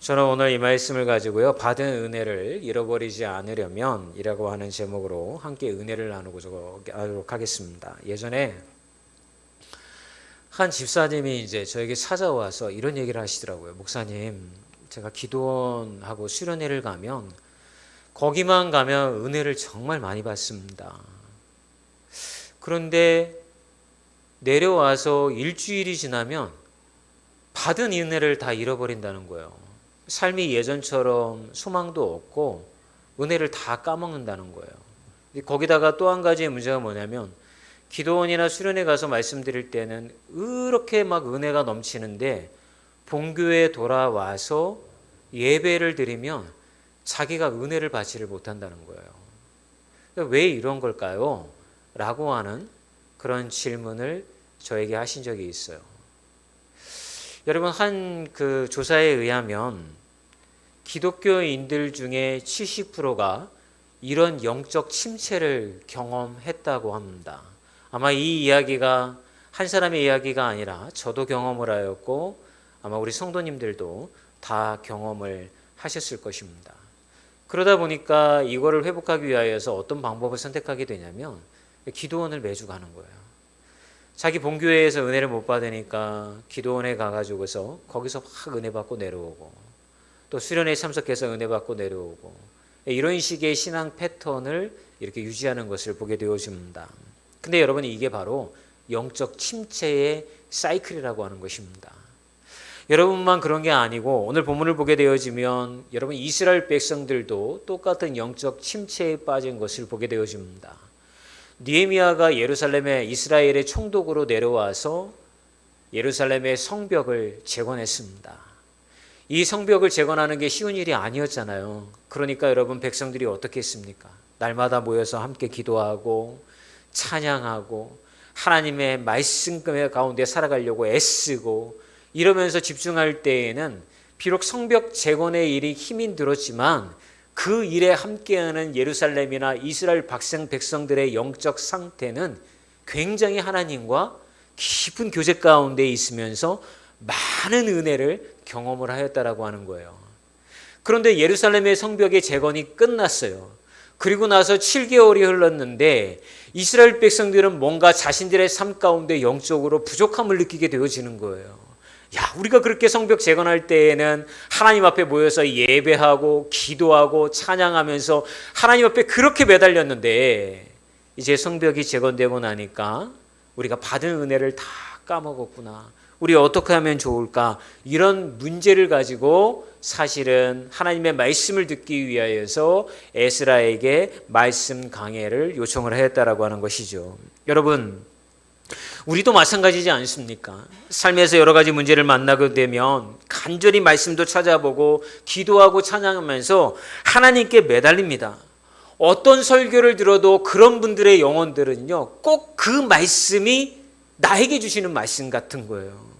저는 오늘 이 말씀을 가지고요, 받은 은혜를 잃어버리지 않으려면 이라고 하는 제목으로 함께 은혜를 나누도록 하겠습니다. 예전에 한 집사님이 이제 저에게 찾아와서 이런 얘기를 하시더라고요. 목사님, 제가 기도원하고 수련회를 가면 거기만 가면 은혜를 정말 많이 받습니다. 그런데 내려와서 일주일이 지나면 받은 은혜를 다 잃어버린다는 거예요. 삶이 예전처럼 소망도 없고 은혜를 다 까먹는다는 거예요. 거기다가 또 한 가지의 문제가 뭐냐면, 기도원이나 수련회 가서 말씀드릴 때는 그렇게 막 은혜가 넘치는데 본교회에 돌아와서 예배를 드리면 자기가 은혜를 받지를 못한다는 거예요. 왜 이런 걸까요? 라고 하는 그런 질문을 저에게 하신 적이 있어요. 여러분, 한 그 조사에 의하면 기독교인들 중에 70%가 이런 영적 침체를 경험했다고 합니다. 아마 이 이야기가 한 사람의 이야기가 아니라 저도 경험을 하였고 아마 우리 성도님들도 다 경험을 하셨을 것입니다. 그러다 보니까 이거를 회복하기 위하여서 어떤 방법을 선택하게 되냐면 기도원을 매주 가는 거예요. 자기 본교회에서 은혜를 못 받으니까 기도원에 가가지고서 거기서 확 은혜 받고 내려오고, 또 수련회에 참석해서 은혜 받고 내려오고, 이런 식의 신앙 패턴을 이렇게 유지하는 것을 보게 되어집니다. 근데 여러분, 이게 바로 영적 침체의 사이클이라고 하는 것입니다. 여러분만 그런 게 아니고 오늘 본문을 보게 되어지면 여러분, 이스라엘 백성들도 똑같은 영적 침체에 빠진 것을 보게 되어집니다. 느헤미야가 예루살렘에 이스라엘의 총독으로 내려와서 예루살렘의 성벽을 재건했습니다. 이 성벽을 재건하는 게 쉬운 일이 아니었잖아요. 그러니까 여러분, 백성들이 어떻게 했습니까? 날마다 모여서 함께 기도하고 찬양하고 하나님의 말씀 가운데 살아가려고 애쓰고 이러면서 집중할 때에는 비록 성벽 재건의 일이 힘이 들었지만 그 일에 함께하는 예루살렘이나 이스라엘 백성들의 영적 상태는 굉장히 하나님과 깊은 교제 가운데 있으면서 많은 은혜를 경험을 하였다라고 하는 거예요. 그런데 예루살렘의 성벽의 재건이 끝났어요. 그리고 나서 7개월이 흘렀는데 이스라엘 백성들은 뭔가 자신들의 삶 가운데 영적으로 부족함을 느끼게 되어지는 거예요. 야, 우리가 그렇게 성벽 재건할 때에는 하나님 앞에 모여서 예배하고 기도하고 찬양하면서 하나님 앞에 그렇게 매달렸는데 이제 성벽이 재건되고 나니까 우리가 받은 은혜를 다 까먹었구나. 우리 어떻게 하면 좋을까? 이런 문제를 가지고 사실은 하나님의 말씀을 듣기 위하여서 에스라에게 말씀 강해를 요청을 하였다라고 하는 것이죠. 여러분, 우리도 마찬가지지 않습니까? 삶에서 여러 가지 문제를 만나게 되면 간절히 말씀도 찾아보고 기도하고 찬양하면서 하나님께 매달립니다. 어떤 설교를 들어도 그런 분들의 영혼들은요, 꼭 그 말씀이 나에게 주시는 말씀 같은 거예요.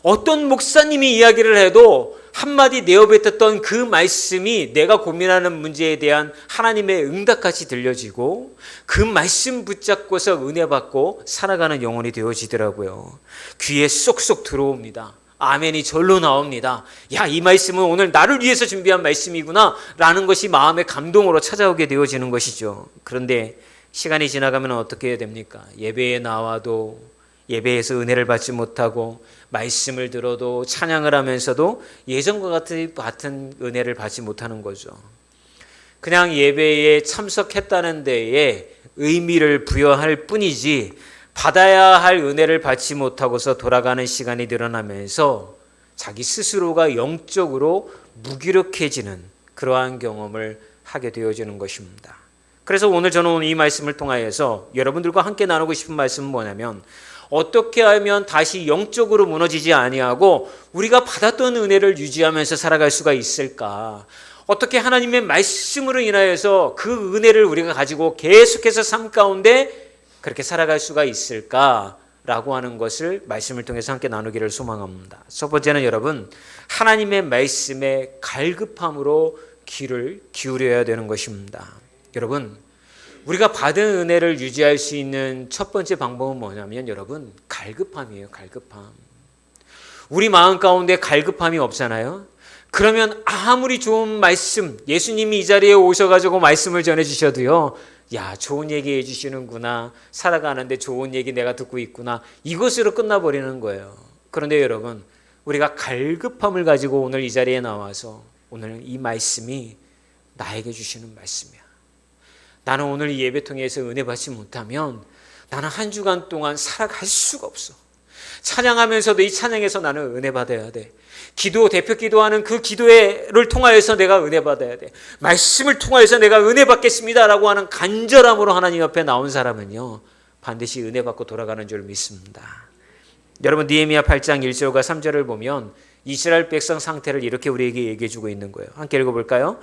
어떤 목사님이 이야기를 해도 한마디 내어뱉었던 그 말씀이 내가 고민하는 문제에 대한 하나님의 응답같이 들려지고 그 말씀 붙잡고서 은혜 받고 살아가는 영혼이 되어지더라고요. 귀에 쏙쏙 들어옵니다. 아멘이 절로 나옵니다. 야, 이 말씀은 오늘 나를 위해서 준비한 말씀이구나 라는 것이 마음의 감동으로 찾아오게 되어지는 것이죠. 그런데 시간이 지나가면 어떻게 해야 됩니까? 예배에 나와도 예배에서 은혜를 받지 못하고 말씀을 들어도 찬양을 하면서도 예전과 같은 은혜를 받지 못하는 거죠. 그냥 예배에 참석했다는 데에 의미를 부여할 뿐이지 받아야 할 은혜를 받지 못하고서 돌아가는 시간이 늘어나면서 자기 스스로가 영적으로 무기력해지는 그러한 경험을 하게 되어지는 것입니다. 그래서 오늘 저는 이 말씀을 통하여서 여러분들과 함께 나누고 싶은 말씀은 뭐냐면, 어떻게 하면 다시 영적으로 무너지지 아니하고 우리가 받았던 은혜를 유지하면서 살아갈 수가 있을까? 어떻게 하나님의 말씀으로 인하여서 그 은혜를 우리가 가지고 계속해서 삶 가운데 그렇게 살아갈 수가 있을까라고 하는 것을 말씀을 통해서 함께 나누기를 소망합니다. 첫 번째는 여러분, 하나님의 말씀에 갈급함으로 귀를 기울여야 되는 것입니다. 여러분, 우리가 받은 은혜를 유지할 수 있는 첫 번째 방법은 뭐냐면 여러분, 갈급함이에요. 갈급함. 우리 마음 가운데 갈급함이 없잖아요. 그러면 아무리 좋은 말씀, 예수님이 이 자리에 오셔가지고 말씀을 전해주셔도요, 야, 좋은 얘기 해주시는구나, 살아가는데 좋은 얘기 내가 듣고 있구나, 이것으로 끝나버리는 거예요. 그런데 여러분, 우리가 갈급함을 가지고 오늘 이 자리에 나와서 오늘 이 말씀이 나에게 주시는 말씀이야. 나는 오늘 이 예배통에서 은혜 받지 못하면 나는 한 주간 동안 살아갈 수가 없어. 찬양하면서도 이 찬양에서 나는 은혜 받아야 돼. 대표 기도하는 그 기도를 통하여서 내가 은혜 받아야 돼. 말씀을 통하여서 내가 은혜 받겠습니다라고 하는 간절함으로 하나님 앞에 나온 사람은요, 반드시 은혜 받고 돌아가는 줄 믿습니다. 여러분, 느헤미야 8장 1절과 3절을 보면 이스라엘 백성 상태를 이렇게 우리에게 얘기해 주고 있는 거예요. 함께 읽어볼까요?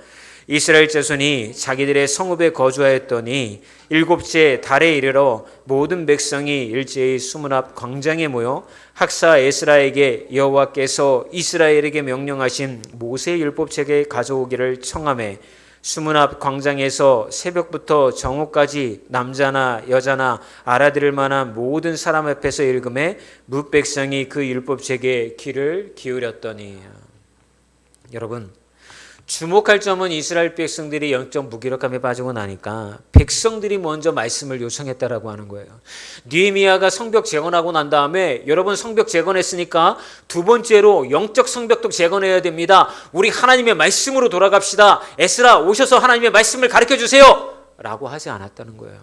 이스라엘 자손이 자기들의 성읍에 거주하였더니 일곱째 달에 이르러 모든 백성이 일제히 수문 앞 광장에 모여 학사 에스라에게 여호와께서 이스라엘에게 명령하신 모세의 율법책에 가져오기를 청하매 수문 앞 광장에서 새벽부터 정오까지 남자나 여자나 알아들을 만한 모든 사람 앞에서 읽음에 뭇 백성이 그 율법책에 귀를 기울였더니. 여러분, 주목할 점은 이스라엘 백성들이 영적 무기력함에 빠지고 나니까 백성들이 먼저 말씀을 요청했다라고 하는 거예요. 느헤미야가 성벽 재건하고 난 다음에 여러분 성벽 재건했으니까 두 번째로 영적 성벽도 재건해야 됩니다. 우리 하나님의 말씀으로 돌아갑시다. 에스라 오셔서 하나님의 말씀을 가르쳐 주세요 라고 하지 않았다는 거예요.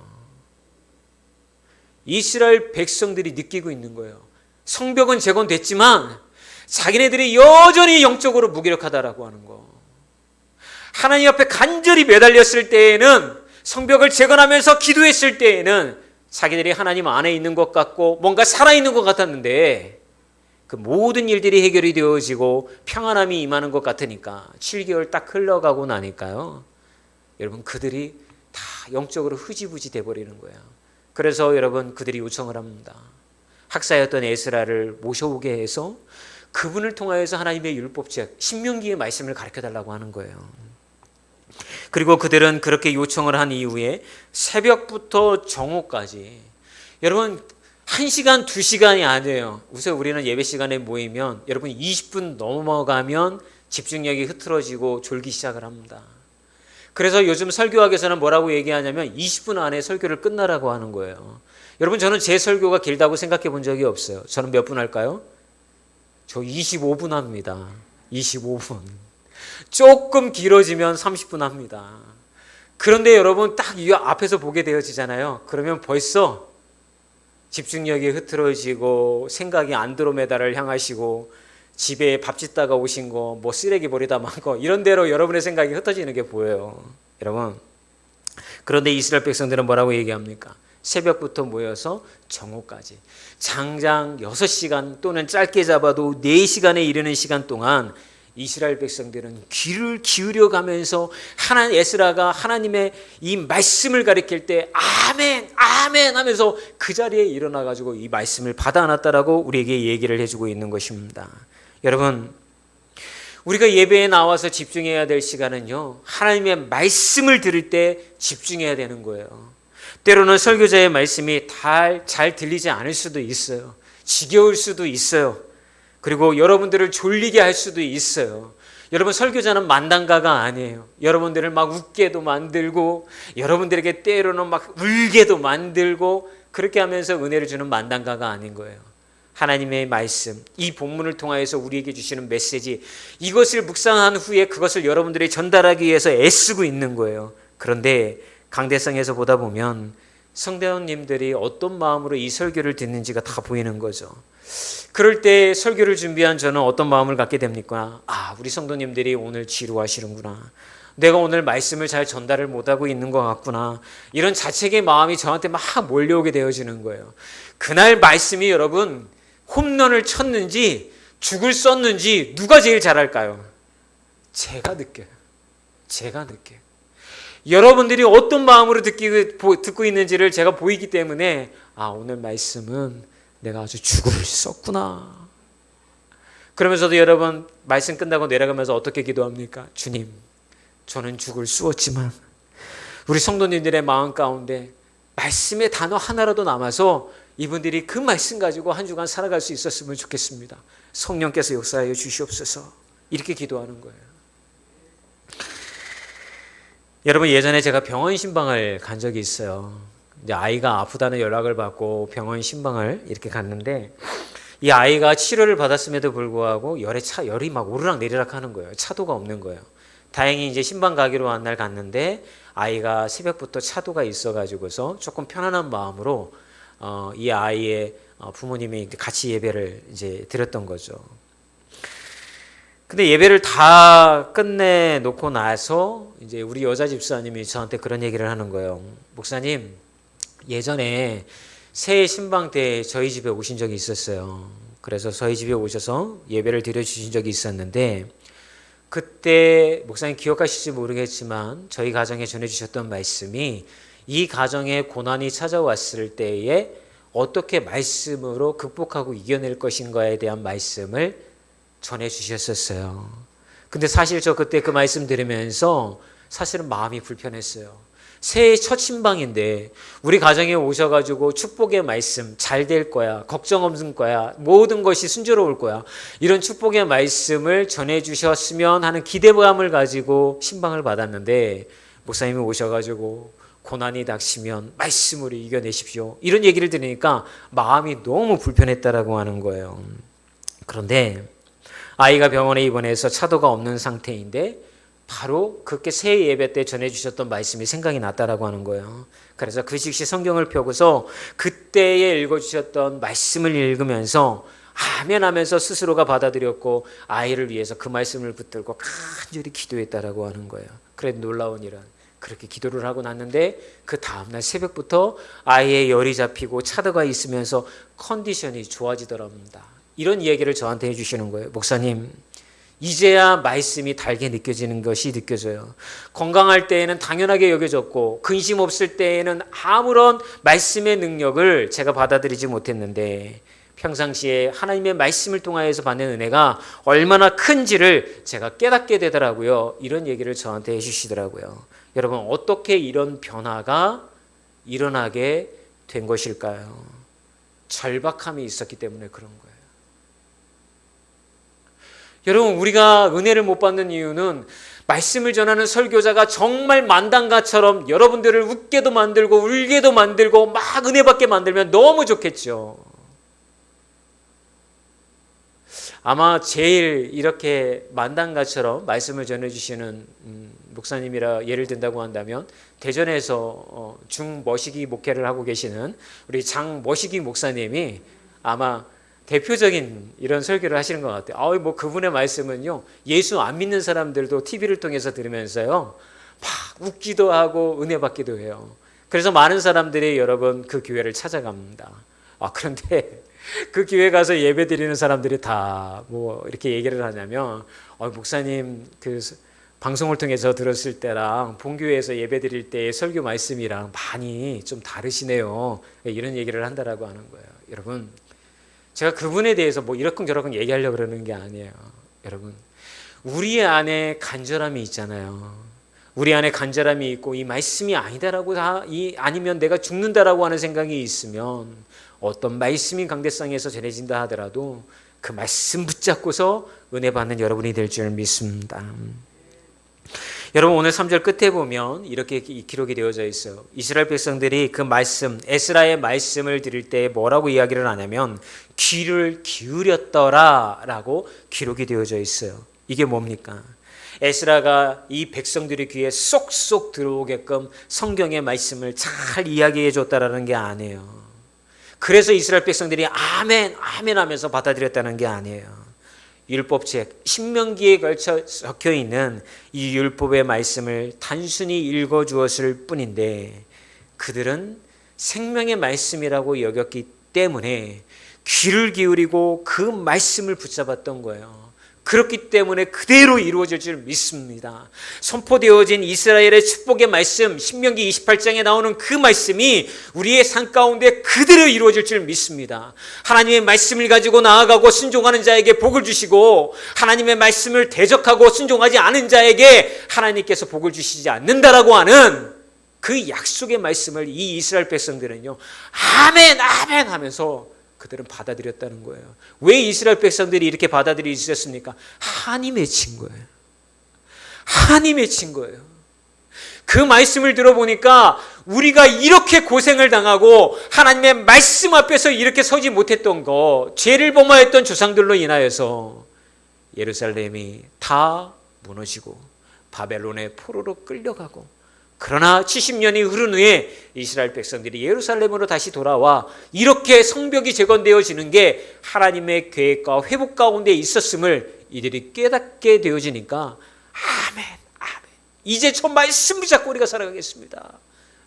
이스라엘 백성들이 느끼고 있는 거예요. 성벽은 재건됐지만 자기네들이 여전히 영적으로 무기력하다라고 하는 거. 하나님 앞에 간절히 매달렸을 때에는, 성벽을 재건하면서 기도했을 때에는 자기들이 하나님 안에 있는 것 같고 뭔가 살아있는 것 같았는데 그 모든 일들이 해결이 되어지고 평안함이 임하는 것 같으니까 7개월 딱 흘러가고 나니까요, 여러분 그들이 다 영적으로 흐지부지 돼버리는 거예요. 그래서 여러분 그들이 요청을 합니다. 학사였던 에스라를 모셔오게 해서 그분을 통하여서 하나님의 율법책 신명기의 말씀을 가르쳐달라고 하는 거예요. 그리고 그들은 그렇게 요청을 한 이후에 새벽부터 정오까지, 여러분 1시간 2시간이 아니에요. 우선 우리는 예배 시간에 모이면 여러분 20분 넘어가면 집중력이 흐트러지고 졸기 시작을 합니다. 그래서 요즘 설교학에서는 뭐라고 얘기하냐면 20분 안에 설교를 끝나라고 하는 거예요. 여러분, 저는 제 설교가 길다고 생각해 본 적이 없어요. 저는 몇 분 할까요? 저 25분 합니다. 25분. 조금 길어지면 30분 합니다. 그런데 여러분 딱 이 앞에서 보게 되어지잖아요. 그러면 벌써 집중력이 흐트러지고 생각이 안드로메다를 향하시고 집에 밥 짓다가 오신 거, 뭐 쓰레기 버리다 만 거, 이런 대로 여러분의 생각이 흩어지는 게 보여요. 여러분, 그런데 이스라엘 백성들은 뭐라고 얘기합니까? 새벽부터 모여서 정오까지 장장 6시간 또는 짧게 잡아도 4시간에 이르는 시간 동안 이스라엘 백성들은 귀를 기울여 가면서 에스라가 하나님의 이 말씀을 가리킬 때 아멘 아멘 하면서 그 자리에 일어나 가지고 이 말씀을 받아놨다라고 우리에게 얘기를 해주고 있는 것입니다. 여러분, 우리가 예배에 나와서 집중해야 될 시간은요, 하나님의 말씀을 들을 때 집중해야 되는 거예요. 때로는 설교자의 말씀이 잘 들리지 않을 수도 있어요. 지겨울 수도 있어요. 그리고 여러분들을 졸리게 할 수도 있어요. 여러분, 설교자는 만담가가 아니에요. 여러분들을 막 웃게도 만들고 여러분들에게 때로는 막 울게도 만들고 그렇게 하면서 은혜를 주는 만담가가 아닌 거예요. 하나님의 말씀, 이 본문을 통하여서 우리에게 주시는 메시지, 이것을 묵상한 후에 그것을 여러분들이 전달하기 위해서 애쓰고 있는 거예요. 그런데 강대상에서 보다 보면 성도님들이 어떤 마음으로 이 설교를 듣는지가 다 보이는 거죠. 그럴 때 설교를 준비한 저는 어떤 마음을 갖게 됩니까? 우리 성도님들이 오늘 지루하시는구나. 내가 오늘 말씀을 잘 전달을 못하고 있는 것 같구나. 이런 자책의 마음이 저한테 막 몰려오게 되어지는 거예요. 그날 말씀이 여러분 홈런을 쳤는지 죽을 썼는지 누가 제일 잘할까요? 제가 느껴요. 여러분들이 어떤 마음으로 듣고 있는지를 제가 보이기 때문에 오늘 말씀은 내가 아주 죽을 썼구나. 그러면서도 여러분 말씀 끝나고 내려가면서 어떻게 기도합니까? 주님, 저는 죽을 쑤었지만 우리 성도님들의 마음 가운데 말씀의 단어 하나라도 남아서 이분들이 그 말씀 가지고 한 주간 살아갈 수 있었으면 좋겠습니다. 성령께서 역사하여 주시옵소서. 이렇게 기도하는 거예요. 여러분, 예전에 제가 병원 신방을 간 적이 있어요. 이제 아이가 아프다는 연락을 받고 병원 신방을 이렇게 갔는데, 이 아이가 치료를 받았음에도 불구하고 열이 막 오르락 내리락 하는 거예요. 차도가 없는 거예요. 다행히 이제 신방 가기로 한 날 갔는데 아이가 새벽부터 차도가 있어가지고서 조금 편안한 마음으로 이 아이의 부모님이 같이 예배를 이제 드렸던 거죠. 근데 예배를 다 끝내 놓고 나서 이제 우리 여자 집사님이 저한테 그런 얘기를 하는 거예요. 목사님, 예전에 새해 신방 때 저희 집에 오신 적이 있었어요. 그래서 저희 집에 오셔서 예배를 드려주신 적이 있었는데, 그때 목사님 기억하실지 모르겠지만 저희 가정에 전해주셨던 말씀이, 이 가정에 고난이 찾아왔을 때에 어떻게 말씀으로 극복하고 이겨낼 것인가에 대한 말씀을 전해주셨었어요. 근데 사실 저 그때 그 말씀 들으면서 사실은 마음이 불편했어요. 새해 첫 신방인데 우리 가정에 오셔가지고 축복의 말씀, 잘 될 거야, 걱정 없는 거야, 모든 것이 순조로울 거야, 이런 축복의 말씀을 전해주셨으면 하는 기대감을 가지고 신방을 받았는데, 목사님이 오셔가지고 고난이 닥치면 말씀으로 이겨내십시오, 이런 얘기를 들으니까 마음이 너무 불편했다라고 하는 거예요. 그런데 아이가 병원에 입원해서 차도가 없는 상태인데 바로 그렇게 새해 예배 때 전해주셨던 말씀이 생각이 났다라고 하는 거예요. 그래서 그 즉시 성경을 펴고서 그때에 읽어주셨던 말씀을 읽으면서 아멘 하면서 스스로가 받아들였고, 아이를 위해서 그 말씀을 붙들고 간절히 기도했다라고 하는 거예요. 그래, 놀라운 일은 그렇게 기도를 하고 났는데 그 다음날 새벽부터 아이의 열이 잡히고 차도가 있으면서 컨디션이 좋아지더랍니다. 이런 이야기를 저한테 해주시는 거예요. 목사님, 이제야 말씀이 달게 느껴지는 것이 느껴져요. 건강할 때에는 당연하게 여겨졌고 근심 없을 때에는 아무런 말씀의 능력을 제가 받아들이지 못했는데, 평상시에 하나님의 말씀을 통하여서 받는 은혜가 얼마나 큰지를 제가 깨닫게 되더라고요. 이런 얘기를 저한테 해주시더라고요. 여러분, 어떻게 이런 변화가 일어나게 된 것일까요? 절박함이 있었기 때문에 그런 거예요. 여러분, 우리가 은혜를 못 받는 이유는 말씀을 전하는 설교자가 정말 만당가처럼 여러분들을 웃게도 만들고 울게도 만들고 막 은혜 받게 만들면 너무 좋겠죠. 아마 제일 이렇게 만당가처럼 말씀을 전해주시는 목사님이라 예를 든다고 한다면, 대전에서 중머시기 목회를 하고 계시는 우리 장머시기 목사님이 아마 대표적인 이런 설교를 하시는 것 같아요. 뭐 그분의 말씀은요, 예수 안 믿는 사람들도 TV를 통해서 들으면서요 막 웃기도 하고 은혜 받기도 해요. 그래서 많은 사람들이 여러분 그 교회를 찾아갑니다. 그런데 그 교회 가서 예배 드리는 사람들이 다 뭐 이렇게 얘기를 하냐면, 목사님 그 방송을 통해서 들었을 때랑 본교회에서 예배 드릴 때의 설교 말씀이랑 많이 좀 다르시네요, 이런 얘기를 한다라고 하는 거예요. 여러분, 제가 그분에 대해서 뭐 이러쿵저러쿵 얘기하려고 그러는 게 아니에요. 여러분, 우리 안에 간절함이 있잖아요. 우리 안에 간절함이 있고 이 말씀이 아니다라고 아니면 내가 죽는다라고 하는 생각이 있으면 어떤 말씀이 강대상에서 전해진다 하더라도 그 말씀 붙잡고서 은혜 받는 여러분이 될 줄 믿습니다. 여러분, 오늘 3절 끝에 보면 이렇게 기록이 되어져 있어요. 이스라엘 백성들이 그 말씀, 에스라의 말씀을 들을 때 뭐라고 이야기를 하냐면 귀를 기울였더라 라고 기록이 되어져 있어요. 이게 뭡니까? 에스라가 이 백성들의 귀에 쏙쏙 들어오게끔 성경의 말씀을 잘 이야기해 줬다라는 게 아니에요. 그래서 이스라엘 백성들이 아멘 아멘 하면서 받아들였다는 게 아니에요. 율법책 신명기에 걸쳐 적혀 있는 이 율법의 말씀을 단순히 읽어 주었을 뿐인데, 그들은 생명의 말씀이라고 여겼기 때문에 귀를 기울이고 그 말씀을 붙잡았던 거예요. 그렇기 때문에 그대로 이루어질 줄 믿습니다. 선포되어진 이스라엘의 축복의 말씀, 신명기 28장에 나오는 그 말씀이 우리의 삶 가운데 그대로 이루어질 줄 믿습니다. 하나님의 말씀을 가지고 나아가고 순종하는 자에게 복을 주시고, 하나님의 말씀을 대적하고 순종하지 않은 자에게 하나님께서 복을 주시지 않는다라고 하는 그 약속의 말씀을 이 이스라엘 백성들은요, 아멘 아멘 하면서 그들은 받아들였다는 거예요. 왜 이스라엘 백성들이 이렇게 받아들일 수 있었습니까? 한이 맺힌 거예요. 한이 맺힌 거예요. 그 말씀을 들어보니까 우리가 이렇게 고생을 당하고 하나님의 말씀 앞에서 이렇게 서지 못했던 거, 죄를 범하였던 조상들로 인하여서 예루살렘이 다 무너지고 바벨론의 포로로 끌려가고, 그러나 70년이 흐른 후에 이스라엘 백성들이 예루살렘으로 다시 돌아와 이렇게 성벽이 재건되어지는 게 하나님의 계획과 회복 가운데 있었음을 이들이 깨닫게 되어지니까 아멘 아멘, 이제 저 말씀 붙잡고 우리가 살아가겠습니다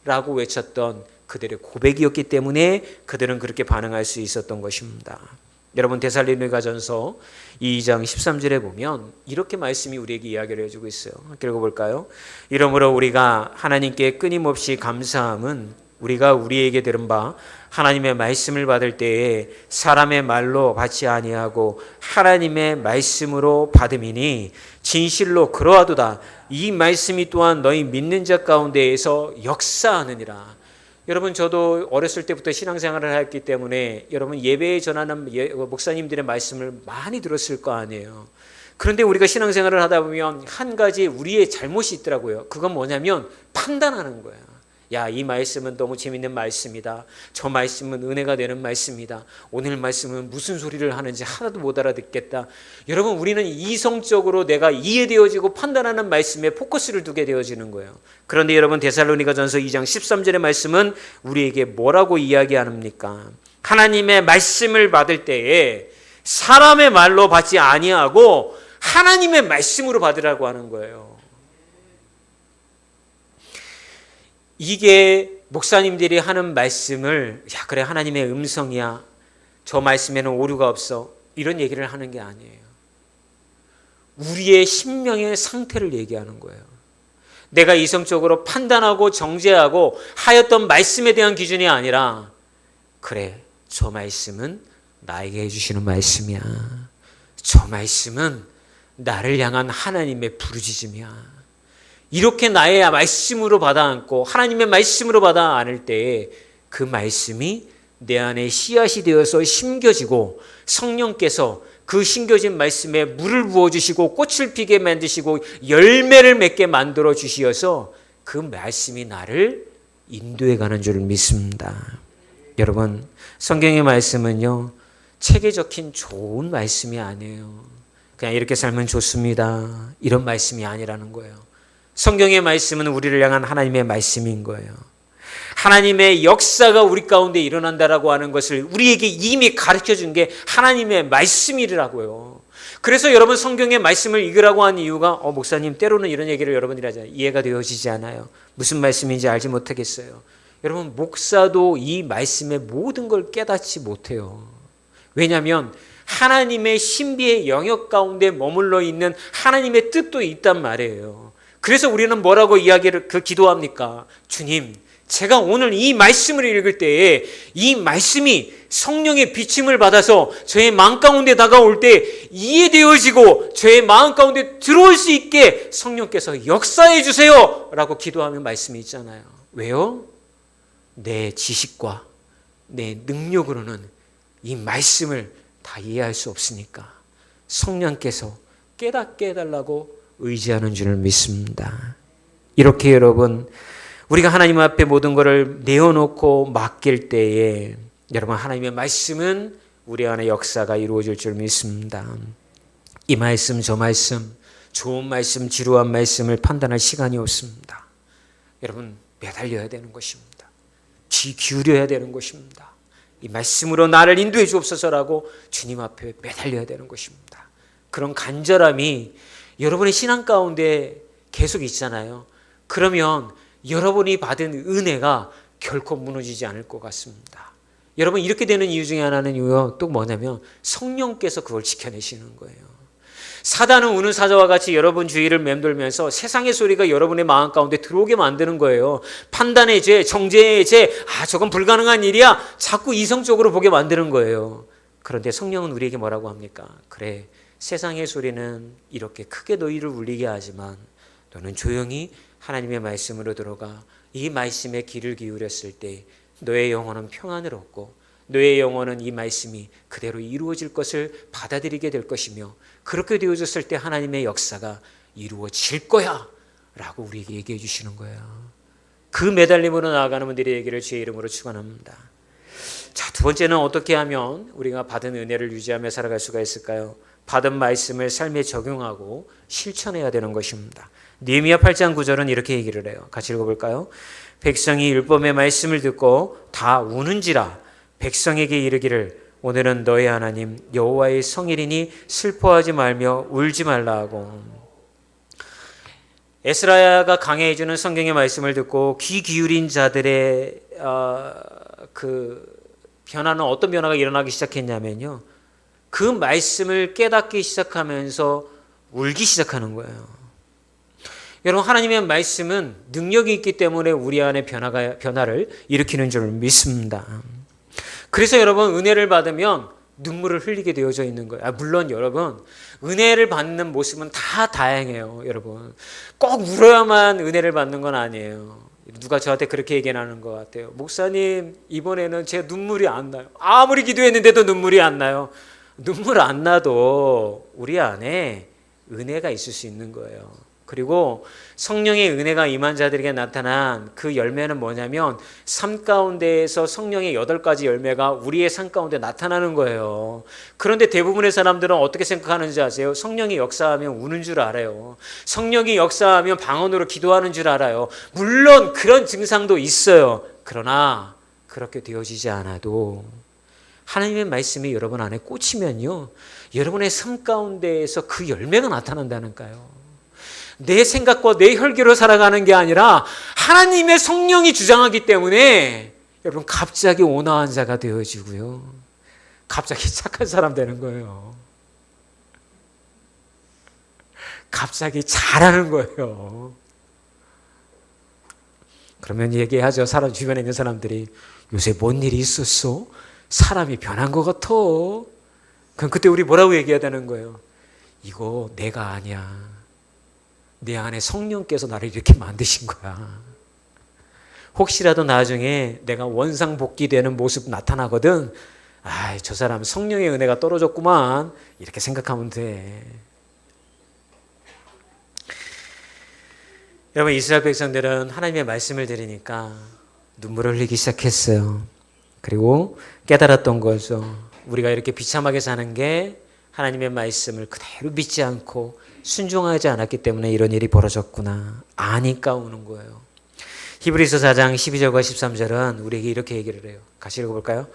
라고 외쳤던 그들의 고백이었기 때문에 그들은 그렇게 반응할 수 있었던 것입니다. 여러분, 데살로니가전서 2장 13절에 보면 이렇게 말씀이 우리에게 이야기를 해주고 있어요. 읽어볼까요? 이러므로 우리가 하나님께 끊임없이 감사함은 우리가 우리에게 들은 바 하나님의 말씀을 받을 때에 사람의 말로 받지 아니하고 하나님의 말씀으로 받음이니 진실로 그러하도다. 이 말씀이 또한 너희 믿는 자 가운데에서 역사하느니라. 여러분, 저도 어렸을 때부터 신앙생활을 했기 때문에 여러분 예배에 전하는 목사님들의 말씀을 많이 들었을 거 아니에요. 그런데 우리가 신앙생활을 하다 보면 한 가지 우리의 잘못이 있더라고요. 그건 뭐냐면 판단하는 거예요. 야, 이 말씀은 너무 재밌는 말씀이다. 저 말씀은 은혜가 되는 말씀이다. 오늘 말씀은 무슨 소리를 하는지 하나도 못 알아듣겠다. 여러분, 우리는 이성적으로 내가 이해되어지고 판단하는 말씀에 포커스를 두게 되어지는 거예요. 그런데 여러분, 데살로니가전서 2장 13절의 말씀은 우리에게 뭐라고 이야기합니까? 하나님의 말씀을 받을 때에 사람의 말로 받지 아니하고 하나님의 말씀으로 받으라고 하는 거예요. 이게 목사님들이 하는 말씀을 야, 그래, 하나님의 음성이야, 저 말씀에는 오류가 없어, 이런 얘기를 하는 게 아니에요. 우리의 심령의 상태를 얘기하는 거예요. 내가 이성적으로 판단하고 정죄하고 하였던 말씀에 대한 기준이 아니라, 그래, 저 말씀은 나에게 해주시는 말씀이야, 저 말씀은 나를 향한 하나님의 부르짖음이야, 이렇게 나의 말씀으로 받아 안고 하나님의 말씀으로 받아 안을 때에 그 말씀이 내 안에 씨앗이 되어서 심겨지고 성령께서 그 심겨진 말씀에 물을 부어주시고 꽃을 피게 만드시고 열매를 맺게 만들어 주시어서 그 말씀이 나를 인도해 가는 줄 믿습니다. 여러분, 성경의 말씀은요, 책에 적힌 좋은 말씀이 아니에요. 그냥 이렇게 살면 좋습니다, 이런 말씀이 아니라는 거예요. 성경의 말씀은 우리를 향한 하나님의 말씀인 거예요. 하나님의 역사가 우리 가운데 일어난다라고 하는 것을 우리에게 이미 가르쳐준 게 하나님의 말씀이라고요. 그래서 여러분, 성경의 말씀을 읽으라고 한 이유가 목사님, 때로는 이런 얘기를 여러분들이 하잖아요. 이해가 되어지지 않아요. 무슨 말씀인지 알지 못하겠어요. 여러분, 목사도 이 말씀의 모든 걸 깨닫지 못해요. 왜냐하면 하나님의 신비의 영역 가운데 머물러 있는 하나님의 뜻도 있단 말이에요. 그래서 우리는 뭐라고 기도합니까? 주님, 제가 오늘 이 말씀을 읽을 때에 이 말씀이 성령의 비침을 받아서 저의 마음 가운데 다가올 때 이해되어지고 저의 마음 가운데 들어올 수 있게 성령께서 역사해 주세요 라고 기도하는 말씀이 있잖아요. 왜요? 내 지식과 내 능력으로는 이 말씀을 다 이해할 수 없으니까 성령께서 깨닫게 해달라고 의지하는 줄을 믿습니다. 이렇게 여러분, 우리가 하나님 앞에 모든 것을 내어놓고 맡길 때에 여러분, 하나님의 말씀은 우리 안에 역사가 이루어질 줄 믿습니다. 이 말씀 저 말씀, 좋은 말씀 지루한 말씀을 판단할 시간이 없습니다. 여러분, 매달려야 되는 것입니다. 귀 기울여야 되는 것입니다. 이 말씀으로 나를 인도해 주옵소서라고 주님 앞에 매달려야 되는 것입니다. 그런 간절함이 여러분의 신앙 가운데 계속 있잖아요. 그러면 여러분이 받은 은혜가 결코 무너지지 않을 것 같습니다. 여러분, 이렇게 되는 이유 중에 하나는요, 또 뭐냐면 성령께서 그걸 지켜내시는 거예요. 사단은 우는 사자와 같이 여러분 주위를 맴돌면서 세상의 소리가 여러분의 마음 가운데 들어오게 만드는 거예요. 판단의 죄, 정죄의 죄, 저건 불가능한 일이야, 자꾸 이성적으로 보게 만드는 거예요. 그런데 성령은 우리에게 뭐라고 합니까? 그래, 세상의 소리는 이렇게 크게 너희를 울리게 하지만 너는 조용히 하나님의 말씀으로 들어가 이 말씀에 귀를 기울였을 때 너의 영혼은 평안을 얻고 너의 영혼은 이 말씀이 그대로 이루어질 것을 받아들이게 될 것이며 그렇게 되어졌을 때 하나님의 역사가 이루어질 거야 라고 우리에게 얘기해 주시는 거예요. 그 매달림으로 나아가는 분들의 얘기를 주의 이름으로 축원합니다. 자, 두 번째는 어떻게 하면 우리가 받은 은혜를 유지하며 살아갈 수가 있을까요? 받은 말씀을 삶에 적용하고 실천해야 되는 것입니다. 느헤미야 8장 9절은 이렇게 얘기를 해요. 같이 읽어볼까요? 백성이 율법의 말씀을 듣고 다 우는지라 백성에게 이르기를 오늘은 너의 하나님 여호와의 성일이니 슬퍼하지 말며 울지 말라 하고. 에스라야가 강해해주는 성경의 말씀을 듣고 귀 기울인 자들의 그 변화는 어떤 변화가 일어나기 시작했냐면요, 그 말씀을 깨닫기 시작하면서 울기 시작하는 거예요. 여러분, 하나님의 말씀은 능력이 있기 때문에 우리 안에 변화를 일으키는 줄 믿습니다. 그래서 여러분, 은혜를 받으면 눈물을 흘리게 되어져 있는 거예요. 물론 여러분, 은혜를 받는 모습은 다 다양해요. 여러분, 꼭 울어야만 은혜를 받는 건 아니에요. 누가 저한테 그렇게 얘기하는 것 같아요. 목사님, 이번에는 제 눈물이 안 나요. 아무리 기도했는데도 눈물이 안 나요. 눈물 안 나도 우리 안에 은혜가 있을 수 있는 거예요. 그리고 성령의 은혜가 임한 자들에게 나타난 그 열매는 뭐냐면 삶 가운데에서 성령의 8가지 열매가 우리의 삶 가운데 나타나는 거예요. 그런데 대부분의 사람들은 어떻게 생각하는지 아세요? 성령이 역사하면 우는 줄 알아요. 성령이 역사하면 방언으로 기도하는 줄 알아요. 물론 그런 증상도 있어요. 그러나 그렇게 되어지지 않아도 하나님의 말씀이 여러분 안에 꽂히면요, 여러분의 삶 가운데에서 그 열매가 나타난다니까요. 내 생각과 내 혈기로 살아가는 게 아니라 하나님의 성령이 주장하기 때문에 여러분 갑자기 온화한 자가 되어지고요, 갑자기 착한 사람 되는 거예요. 갑자기 잘하는 거예요. 그러면 얘기하죠. 사람 주변에 있는 사람들이 요새 뭔 일이 있었어? 사람이 변한 것 같아. 그럼 그때 우리 뭐라고 얘기해야 되는 거예요? 이거 내가 아니야. 내 안에 성령께서 나를 이렇게 만드신 거야. 혹시라도 나중에 내가 원상복귀되는 모습 나타나거든, 저 사람 성령의 은혜가 떨어졌구만, 이렇게 생각하면 돼. 여러분, 이스라엘 백성들은 하나님의 말씀을 들으니까 눈물을 흘리기 시작했어요. 그리고 깨달았던 거죠. 우리가 이렇게 비참하게 사는 게 하나님의 말씀을 그대로 믿지 않고 순종하지 않았기 때문에 이런 일이 벌어졌구나 아니까 우는 거예요. 히브리서 4장 12절과 13절은 우리에게 이렇게 얘기를 해요. 같이 읽어볼까요?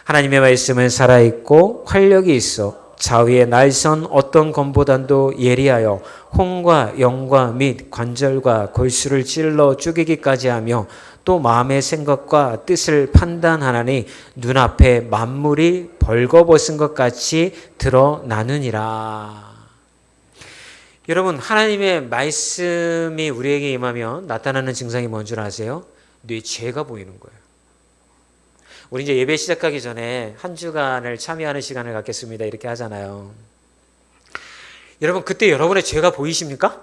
하나님의 말씀은 살아있고 활력이 있어 자위의 날선 어떤 검보단도 예리하여 혼과 영과 및 관절과 골수를 찔러 쪼개기까지 하며 또 마음의 생각과 뜻을 판단하나니 눈앞에 만물이 벌거벗은 것 같이 드러나느니라. 여러분, 하나님의 말씀이 우리에게 임하면 나타나는 증상이 뭔 줄 아세요? 뇌 죄가 보이는 거예요. 우리 이제 예배 시작하기 전에 한 주간을 참여하는 시간을 갖겠습니다, 이렇게 하잖아요. 여러분, 그때 여러분의 죄가 보이십니까?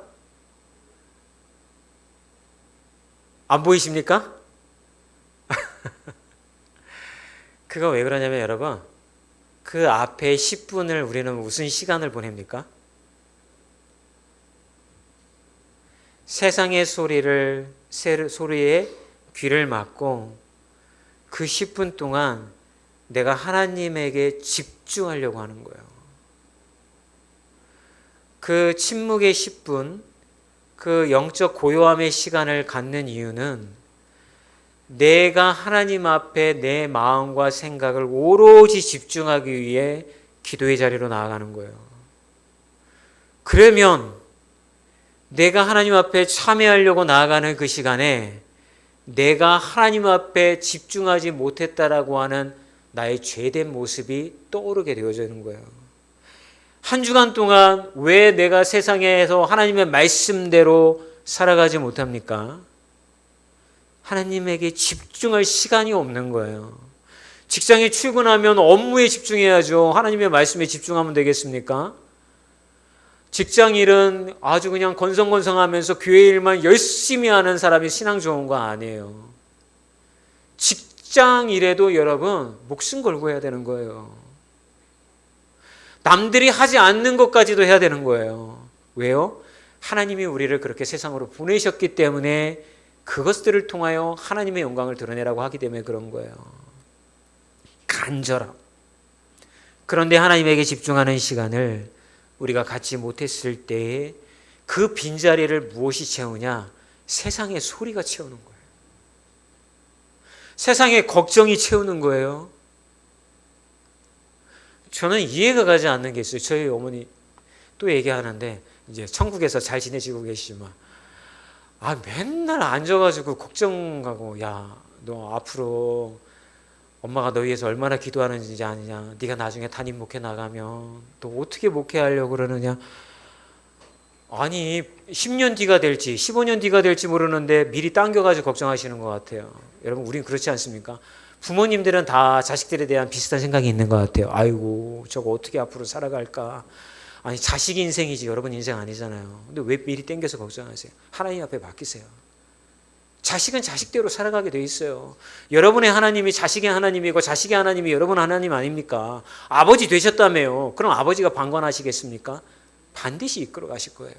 안 보이십니까? 그거 왜 그러냐면 여러분, 그 앞에 10분을 우리는 무슨 시간을 보냅니까? 세상의 소리에 귀를 막고 그 10분 동안 내가 하나님에게 집중하려고 하는 거예요. 그 침묵의 10분, 그 영적 고요함의 시간을 갖는 이유는 내가 하나님 앞에 내 마음과 생각을 오로지 집중하기 위해 기도의 자리로 나아가는 거예요. 그러면 내가 하나님 앞에 참여하려고 나아가는 그 시간에 내가 하나님 앞에 집중하지 못했다라고 하는 나의 죄된 모습이 떠오르게 되어지는 거예요. 한 주간 동안 왜 내가 세상에서 하나님의 말씀대로 살아가지 못합니까? 하나님에게 집중할 시간이 없는 거예요. 직장에 출근하면 업무에 집중해야죠. 하나님의 말씀에 집중하면 되겠습니까? 직장일은 아주 그냥 건성건성하면서 교회 일만 열심히 하는 사람이 신앙 좋은 거 아니에요. 직장일에도 여러분 목숨 걸고 해야 되는 거예요. 남들이 하지 않는 것까지도 해야 되는 거예요. 왜요? 하나님이 우리를 그렇게 세상으로 보내셨기 때문에 그것들을 통하여 하나님의 영광을 드러내라고 하기 때문에 그런 거예요. 간절함. 그런데 하나님에게 집중하는 시간을 우리가 갖지 못했을 때에 그 빈자리를 무엇이 채우냐? 세상의 소리가 채우는 거예요. 세상의 걱정이 채우는 거예요. 저는 이해가 가지 않는 게 있어요. 저희 어머니 또 얘기하는데 이제 천국에서 잘 지내시고 계시지만 맨날 앉아가지고 걱정하고 야, 너 앞으로 엄마가 너 위해서 얼마나 기도하는지 아느냐. 네가 나중에 담임 목회 나가면 또 어떻게 목회하려고 그러느냐. 아니 10년 뒤가 될지 15년 뒤가 될지 모르는데 미리 당겨가지고 걱정하시는 것 같아요. 여러분 우린 그렇지 않습니까? 부모님들은 다 자식들에 대한 비슷한 생각이 있는 것 같아요. 아이고 저거 어떻게 앞으로 살아갈까. 아니 자식 인생이지 여러분 인생 아니잖아요. 근데 왜 미리 당겨서 걱정하세요? 하나님 앞에 맡기세요. 자식은 자식대로 살아가게 돼 있어요. 여러분의 하나님이 자식의 하나님이고 자식의 하나님이 여러분 하나님 아닙니까? 아버지 되셨다며요. 그럼 아버지가 방관하시겠습니까? 반드시 이끌어 가실 거예요.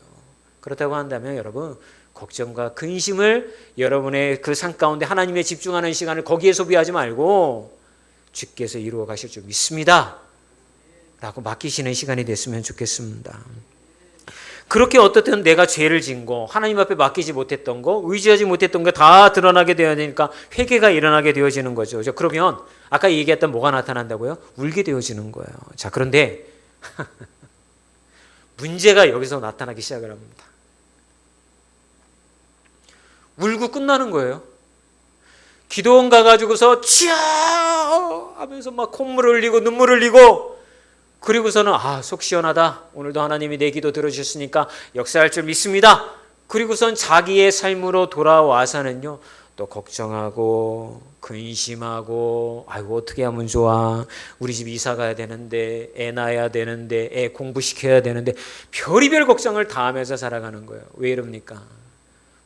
그렇다고 한다면 여러분 걱정과 근심을 여러분의 그 삶 가운데 하나님에 집중하는 시간을 거기에 소비하지 말고 주께서 이루어 가실 줄 믿습니다 라고 맡기시는 시간이 됐으면 좋겠습니다. 그렇게 어떻든 내가 죄를 지은 거, 하나님 앞에 맡기지 못했던 거, 의지하지 못했던 거 다 드러나게 되어야 되니까 회개가 일어나게 되어지는 거죠. 그러면 아까 얘기했던 뭐가 나타난다고요? 울게 되어지는 거예요. 자, 그런데 문제가 여기서 나타나기 시작을 합니다. 울고 끝나는 거예요. 기도원 가가지고서 치아 하면서 막 콧물 흘리고 눈물 흘리고 그리고서는 속 시원하다. 오늘도 하나님이 내 기도 들어주셨으니까 역사할 줄 믿습니다. 그리고선 자기의 삶으로 돌아와서는요. 또 걱정하고 근심하고 아이고 어떻게 하면 좋아. 우리 집 이사 가야 되는데 애 낳아야 되는데 애 공부시켜야 되는데 별의별 걱정을 다 하면서 살아가는 거예요. 왜 이럽니까?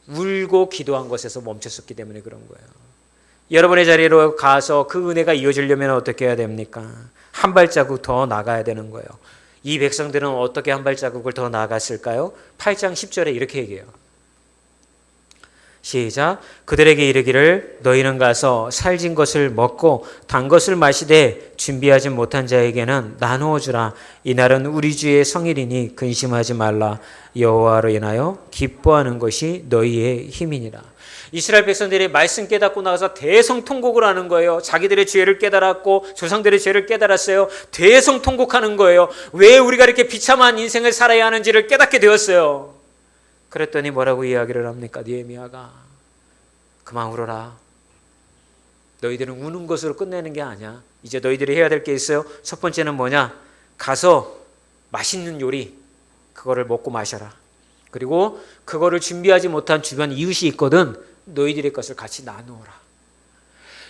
울고 기도한 것에서 멈췄었기 때문에 그런 거예요. 여러분의 자리로 가서 그 은혜가 이어지려면 어떻게 해야 됩니까? 한 발자국 더 나가야 되는 거예요. 이 백성들은 어떻게 한 발자국을 더 나갔을까요? 8장 10절에 이렇게 얘기해요. 시작. 그들에게 이르기를 너희는 가서 살진 것을 먹고 단 것을 마시되 준비하지 못한 자에게는 나누어 주라. 이날은 우리 주의 성일이니 근심하지 말라. 여호와로 인하여 기뻐하는 것이 너희의 힘이니라. 이스라엘 백성들이 말씀 깨닫고 나가서 대성통곡을 하는 거예요. 자기들의 죄를 깨달았고 조상들의 죄를 깨달았어요. 대성통곡하는 거예요. 왜 우리가 이렇게 비참한 인생을 살아야 하는지를 깨닫게 되었어요. 그랬더니 뭐라고 이야기를 합니까? 느헤미야가 그만 울어라. 너희들은 우는 것으로 끝내는 게 아니야. 이제 너희들이 해야 될 게 있어요. 첫 번째는 뭐냐? 가서 맛있는 요리 그거를 먹고 마셔라. 그리고 그거를 준비하지 못한 주변 이웃이 있거든. 너희들의 것을 같이 나누어라.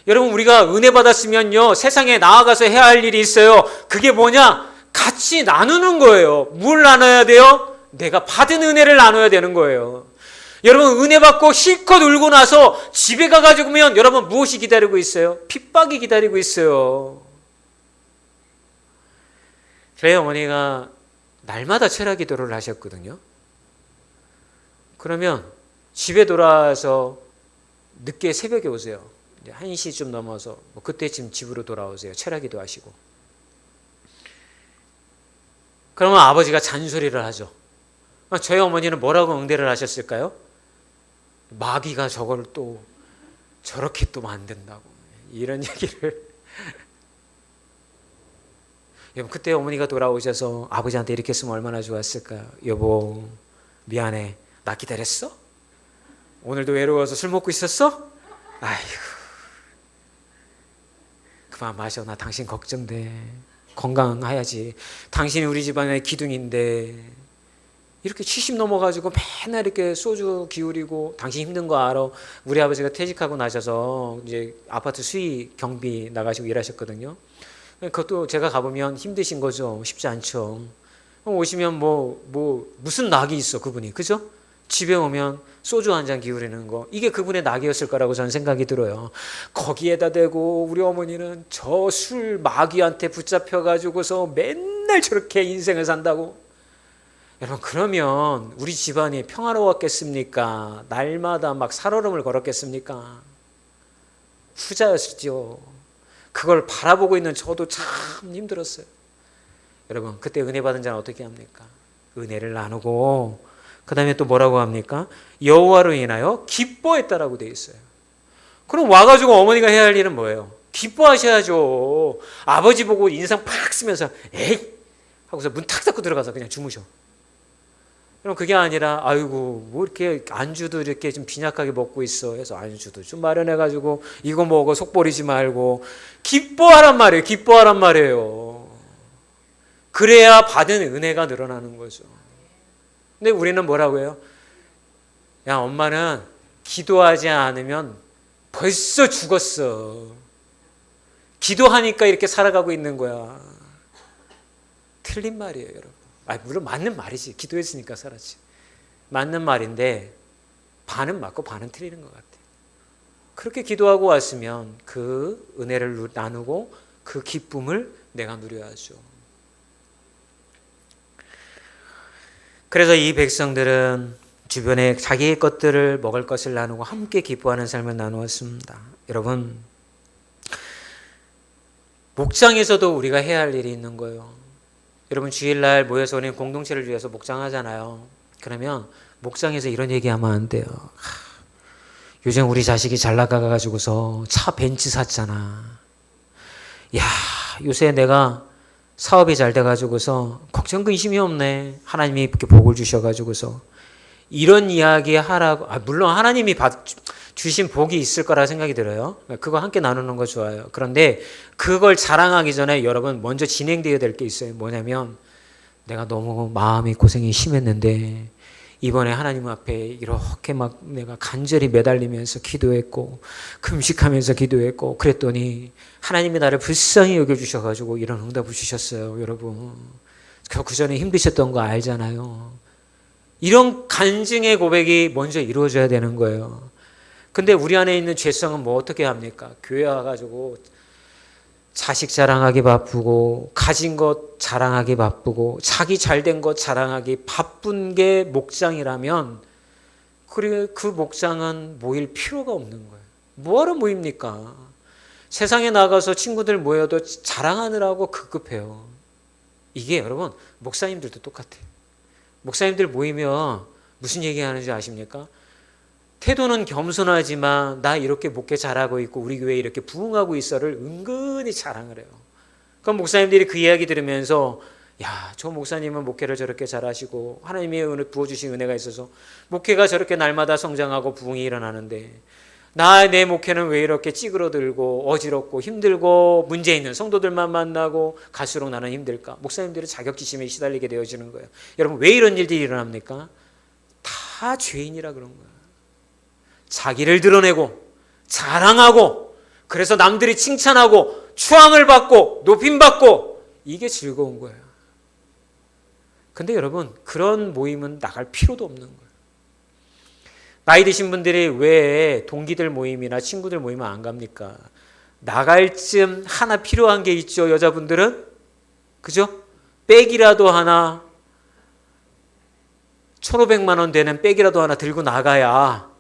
여러분 우리가 은혜 받았으면요 세상에 나아가서 해야 할 일이 있어요. 그게 뭐냐? 같이 나누는 거예요. 뭘 나눠야 돼요? 내가 받은 은혜를 나눠야 되는 거예요. 여러분 은혜 받고 실컷 울고 나서 집에 가가지고면 여러분 무엇이 기다리고 있어요? 핍박이 기다리고 있어요. 저희 어머니가 날마다 철야 기도를 하셨거든요. 그러면 집에 돌아와서 늦게 새벽에 오세요. 1시쯤 넘어서 그때쯤 집으로 돌아오세요. 철야 기도 하시고. 그러면 아버지가 잔소리를 하죠. 저희 어머니는 뭐라고 응대를 하셨을까요? 마귀가 저걸 또 저렇게 또 만든다고 이런 얘기를. 여러분 그때 어머니가 돌아오셔서 아버지한테 이렇게 했으면 얼마나 좋았을까요? 여보 미안해. 나 기다렸어? 오늘도 외로워서 술 먹고 있었어? 아이고 그만 마셔. 나 당신 걱정돼. 건강해야지. 당신이 우리 집안의 기둥인데 이렇게 70 넘어가지고 맨날 이렇게 소주 기울이고 당신 힘든 거 알아. 우리 아버지가 퇴직하고 나셔서 이제 아파트 수의 경비 나가시고 일하셨거든요. 그것도 제가 가보면 힘드신 거죠. 쉽지 않죠. 오시면 무슨 낙이 있어 그분이, 그죠? 집에 오면 소주 한 잔 기울이는 거, 이게 그분의 낙이었을 거라고 저는 생각이 들어요. 거기에다 대고 우리 어머니는 저 술 마귀한테 붙잡혀 가지고서 맨날 저렇게 인생을 산다고. 여러분, 그러면 우리 집안이 평화로웠겠습니까? 날마다 막 살얼음을 걸었겠습니까? 후자였죠. 그걸 바라보고 있는 저도 참 힘들었어요. 여러분, 그때 은혜 받은 자는 어떻게 합니까? 은혜를 나누고, 그 다음에 또 뭐라고 합니까? 여호와로 인하여 기뻐했다라고 되어 있어요. 그럼 와가지고 어머니가 해야 할 일은 뭐예요? 기뻐하셔야죠. 아버지 보고 인상 팍 쓰면서 에이 하고서 문 탁 닫고 들어가서 그냥 주무셔. 그럼 그게 아니라 아이고 뭐 이렇게 안주도 이렇게 좀 빈약하게 먹고 있어 해서 안주도 좀 마련해가지고 이거 먹어 속 버리지 말고 기뻐하란 말이에요. 기뻐하란 말이에요. 그래야 받은 은혜가 늘어나는 거죠. 근데 우리는 뭐라고 해요? 야, 엄마는 기도하지 않으면 벌써 죽었어. 기도하니까 이렇게 살아가고 있는 거야. 틀린 말이에요, 여러분. 물론 맞는 말이지. 기도했으니까 살았지. 맞는 말인데 반은 맞고 반은 틀리는 것 같아요. 그렇게 기도하고 왔으면 그 은혜를 나누고 그 기쁨을 내가 누려야죠. 그래서 이 백성들은 주변에 자기의 것들을 먹을 것을 나누고 함께 기뻐하는 삶을 나누었습니다. 여러분, 목장에서도 우리가 해야 할 일이 있는 거예요. 여러분, 주일날 모여서 우리는 공동체를 위해서 목장하잖아요. 그러면 목장에서 이런 얘기하면 안 돼요. 요즘 우리 자식이 잘 나가가지고서 차 벤츠 샀잖아. 야, 요새 내가 사업이 잘 돼가지고서 걱정 근심이 없네. 하나님이 이렇게 복을 주셔가지고서 이런 이야기 하라고. 물론 하나님이 주신 복이 있을 거라 생각이 들어요. 그거 함께 나누는 거 좋아요. 그런데 그걸 자랑하기 전에 여러분 먼저 진행되어야 될 게 있어요. 뭐냐면 내가 너무 마음이 고생이 심했는데 이번에 하나님 앞에 이렇게 막 내가 간절히 매달리면서 기도했고 금식하면서 기도했고 그랬더니 하나님이 나를 불쌍히 여겨주셔가지고 이런 응답을 주셨어요. 여러분, 그 전에 힘드셨던 거 알잖아요. 이런 간증의 고백이 먼저 이루어져야 되는 거예요. 근데 우리 안에 있는 죄성은 뭐 어떻게 합니까? 교회 와가지고 자식 자랑하기 바쁘고 가진 것 자랑하기 바쁘고 자기 잘된 것 자랑하기 바쁜 게 목장이라면 그 목장은 모일 필요가 없는 거예요. 뭐하러 모입니까? 세상에 나가서 친구들 모여도 자랑하느라고 급급해요. 이게 여러분 목사님들도 똑같아요. 목사님들 모이면 무슨 얘기하는지 아십니까? 태도는 겸손하지만 나 이렇게 목회 잘하고 있고 우리 교회 이렇게 부흥하고 있어를 은근히 자랑을 해요. 그럼 목사님들이 그 이야기 들으면서 야, 저 목사님은 목회를 저렇게 잘하시고 하나님이 부어주신 은혜가 있어서 목회가 저렇게 날마다 성장하고 부흥이 일어나는데 내 목회는 왜 이렇게 찌그러들고 어지럽고 힘들고 문제 있는 성도들만 만나고 갈수록 나는 힘들까? 목사님들은 자격지심에 시달리게 되어지는 거예요. 여러분, 왜 이런 일들이 일어납니까? 다 죄인이라 그런 거예요. 자기를 드러내고 자랑하고 그래서 남들이 칭찬하고 추앙을 받고 높임받고 이게 즐거운 거예요. 근데 여러분, 그런 모임은 나갈 필요도 없는 거예요. 나이 드신 분들이 왜 동기들 모임이나 친구들 모임을 안 갑니까? 나갈 쯤 하나 필요한 게 있죠. 여자분들은 그죠? 백이라도 하나 1,500만 원 되는 백이라도 하나 들고 나가야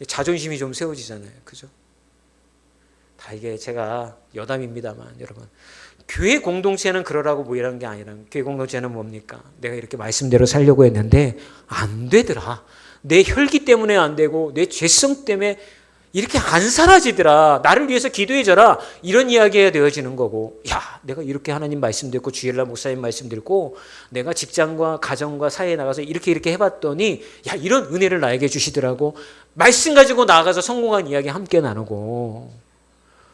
자존심이 좀 세워지잖아요. 그죠? 다 이게 제가 여담입니다만 여러분, 교회 공동체는 그러라고 모이라는 게 아니라 교회 공동체는 뭡니까? 내가 이렇게 말씀대로 살려고 했는데 안 되더라. 내 혈기 때문에 안 되고 내 죄성 때문에 이렇게 안 사라지더라. 나를 위해서 기도해줘라. 이런 이야기가 되어지는 거고, 야, 내가 이렇게 하나님 말씀 듣고 주일날 목사님 말씀 듣고 내가 직장과 가정과 사회에 나가서 이렇게 해봤더니 야, 이런 은혜를 나에게 주시더라고. 말씀 가지고 나가서 성공한 이야기 함께 나누고,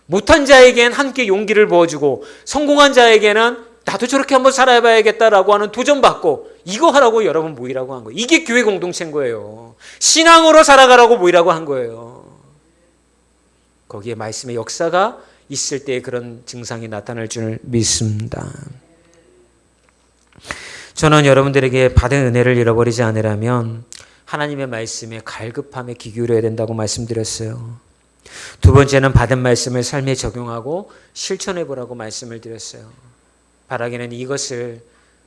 못한 자에겐 함께 용기를 부어주고, 성공한 자에게는 나도 저렇게 한번 살아봐야겠다라고 하는 도전받고, 이거 하라고 여러분 모이라고 한 거예요. 이게 교회 공동체인 거예요. 신앙으로 살아가라고 모이라고 한 거예요. 거기에 말씀의 역사가 있을 때 그런 증상이 나타날 줄 믿습니다. 저는 여러분들에게 받은 은혜를 잃어버리지 않으려면 하나님의 말씀에 갈급함에 귀 기울여야 된다고 말씀드렸어요. 두 번째는 받은 말씀을 삶에 적용하고 실천해 보라고 말씀을 드렸어요. 바라기는 이것을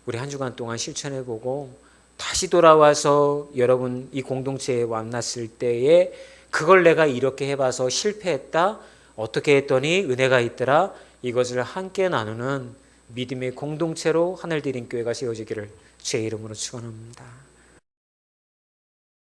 우리 한 주간 동안 실천해 보고 다시 돌아와서 여러분 이 공동체에 만났을 때에 그걸 내가 이렇게 해봐서 실패했다. 어떻게 했더니 은혜가 있더라. 이것을 함께 나누는 믿음의 공동체로 하늘드림 교회가 세워지기를 주의 이름으로 축원합니다.